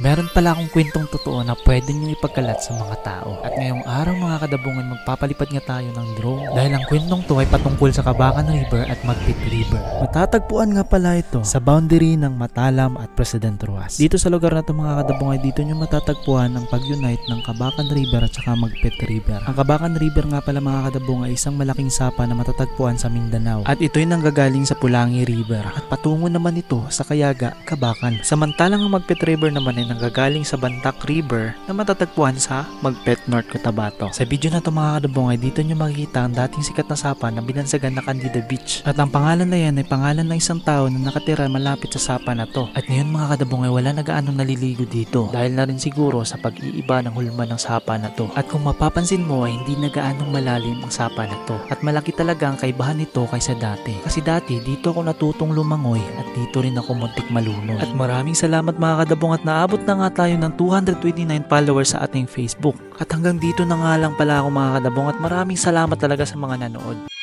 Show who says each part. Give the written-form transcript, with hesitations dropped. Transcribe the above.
Speaker 1: Meron pala akong kwentong totoo na pwede nyo ipagkalat sa mga tao. At ngayong araw mga kadabungan, magpapalipad nga tayo ng drone dahil ang kwentong to ay patungkol sa Cabacan River at Magpit River. Matatagpuan nga pala ito sa boundary ng Matalam at President Ruas. Dito sa lugar na ito mga kadabungan, dito nyo matatagpuan ang pag-unite ng Cabacan River at saka Magpit River. Ang Cabacan River nga pala mga kadabungan ay isang malaking sapa na matatagpuan sa Mindanao. At ito'y nanggagaling sa Pulangi River at patungo naman ito sa Kayaga, Cabacan. Samantalang ang Magpit River naman ay nanggagaling sa Bantac River na matatagpuan sa Magpet, North Cotabato. Sa video na ito mga kadabungay, dito nyo makikita ang dating sikat na sapa na binansagan na Candida Beach. At ang pangalan na yan ay pangalan ng isang tao na nakatira malapit sa sapa na to. At ngayon mga kadabungay, wala na gaano naliligo dito dahil na rin siguro sa pag-iiba ng hulma ng sapa na to. At kung mapapansin mo ay hindi na gaanong malalim ang sapa na to. At malaki talaga ang kaibahan nito kaysa dati. Kasi dati dito ako natutong lumangoy at dito rin ako muntik malunod. At maraming salamat mga kadabong at naabot na nga tayo ng 229 followers sa ating Facebook. At hanggang dito na nga lang pala ako mga kadabong at maraming salamat talaga sa mga nanood.